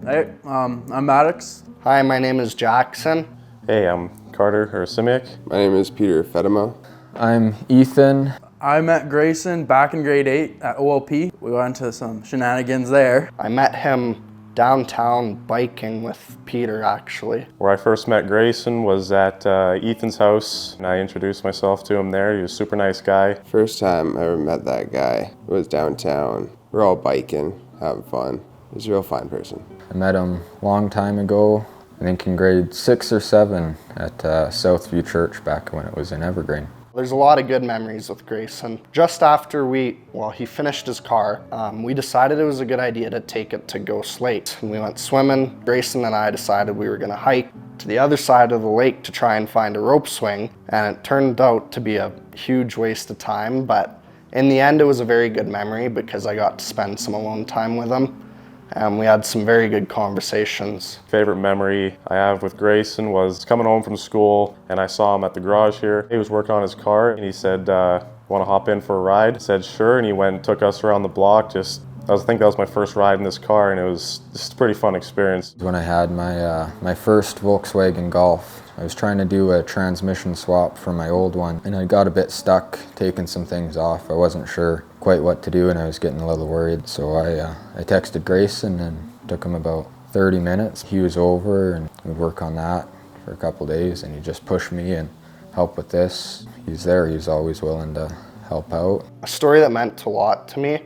Hey, I'm Maddox. Hi, my name is Jackson. Hey, I'm Carter, or Simic. My name is Peter Fedema. I'm Ethan. I met Grayson back in grade 8 at OLP. We went into some shenanigans there. I met him downtown biking with Peter, actually. Where I first met Grayson was at Ethan's house, and I introduced myself to him there. He was a super nice guy. First time I ever met that guy was downtown. We're all biking, having fun. He's a real fine person. I met him a long time ago, I think in grade 6 or 7 at Southview Church back when it was in Evergreen. There's a lot of good memories with Grayson. Just after he finished his car, we decided it was a good idea to take it to Ghost Lake. And we went swimming. Grayson and I decided we were gonna hike to the other side of the lake to try and find a rope swing. And it turned out to be a huge waste of time, but in the end, it was a very good memory because I got to spend some alone time with him. And we had some very good conversations. Favorite memory I have with Grayson was coming home from school, and I saw him at the garage here. He was working on his car, and he said, want to hop in for a ride? I said, sure, and he went and took us around the block. I think that was my first ride in this car, and it was just a pretty fun experience. When I had my first Volkswagen Golf, I was trying to do a transmission swap for my old one, and I got a bit stuck taking some things off. I wasn't sure quite what to do, and I was getting a little worried. So I texted Grayson and took him about 30 minutes. He was over, and we'd work on that for a couple days, and he just pushed me and helped with this. He's there. He's always willing to help out. A story that meant a lot to me.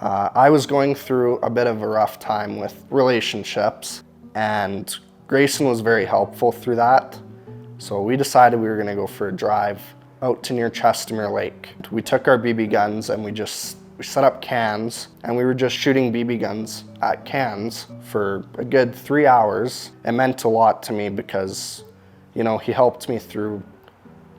I was going through a bit of a rough time with relationships, and Grayson was very helpful through that. So we decided we were gonna go for a drive out to near Chestermere Lake. We took our BB guns and we set up cans, and we were just shooting BB guns at cans for a good 3 hours. It meant a lot to me because, he helped me through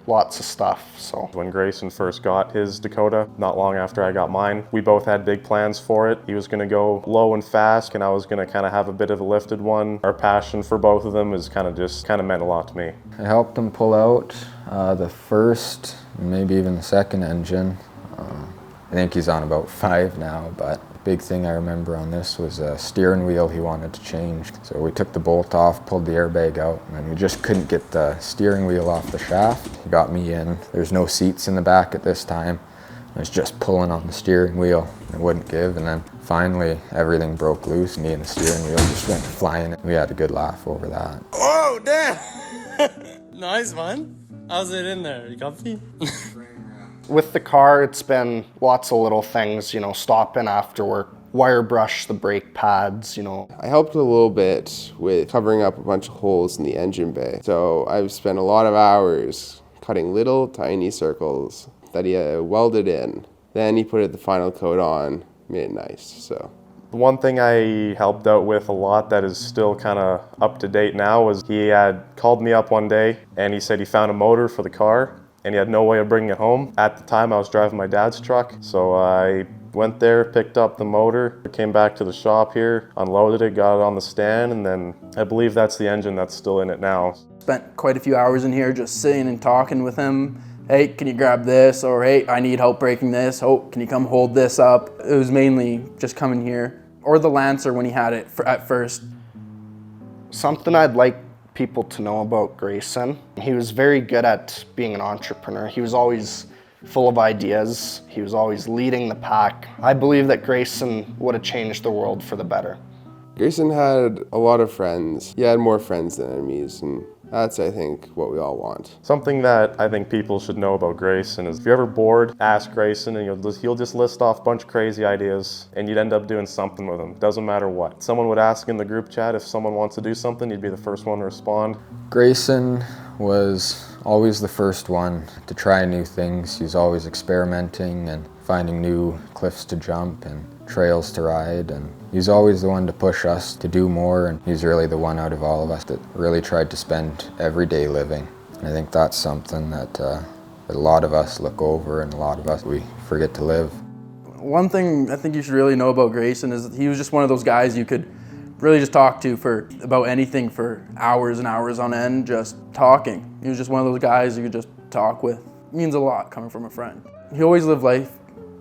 lots of stuff. So when Grayson first got his Dakota, not long after I got mine, we both had big plans for it. He was gonna go low and fast, and I was gonna kind of have a bit of a lifted one. Our passion for both of them is kind of meant a lot to me. I helped him pull out the first, maybe even the second engine. I think he's on about 5 now, but big thing I remember on this was a steering wheel he wanted to change. So we took the bolt off, pulled the airbag out, and we just couldn't get the steering wheel off the shaft. He got me in. There's no seats in the back at this time. I was just pulling on the steering wheel. It wouldn't give, and then finally everything broke loose. Me and the steering wheel just went flying. We had a good laugh over that. Oh, damn! Nice, man. How's it in there? You comfy? with the car, it's been lots of little things, stopping after work, wire brush the brake pads, I helped a little bit with covering up a bunch of holes in the engine bay. So I've spent a lot of hours cutting little tiny circles that he welded in. Then he put the final coat on, made it nice, so. One thing I helped out with a lot that is still kind of up to date now was he had called me up one day and he said he found a motor for the car and he had no way of bringing it home. At the time I was driving my dad's truck, so I went there, picked up the motor, came back to the shop here, unloaded it, got it on the stand, and then I believe that's the engine that's still in it now. Spent quite a few hours in here just sitting and talking with him. Hey, can you grab this? Or hey, I need help breaking this. Oh, can you come hold this up? It was mainly just coming here. Or the Lancer when he had it at first. Something I'd like people to know about Grayson, he was very good at being an entrepreneur. He was always full of ideas. He was always leading the pack. I believe that Grayson would have changed the world for the better. Grayson had a lot of friends. He had more friends than enemies, and that's, I think, what we all want. Something that I think people should know about Grayson is if you're ever bored, ask Grayson and he'll just list off a bunch of crazy ideas and you'd end up doing something with them. Doesn't matter what. Someone would ask in the group chat if someone wants to do something, he'd be the first one to respond. Grayson was always the first one to try new things. He was always experimenting and finding new cliffs to jump and trails to ride, and he's always the one to push us to do more, and he's really the one out of all of us that really tried to spend every day living. And I think that's something that a lot of us look over and a lot of us, we forget to live. One thing I think you should really know about Grayson is that he was just one of those guys you could really just talk to for about anything for hours and hours on end, just talking. He was just one of those guys you could just talk with. It means a lot coming from a friend. He always lived life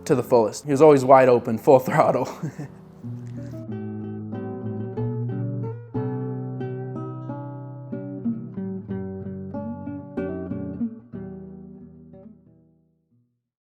to the fullest. He was always wide open, full throttle.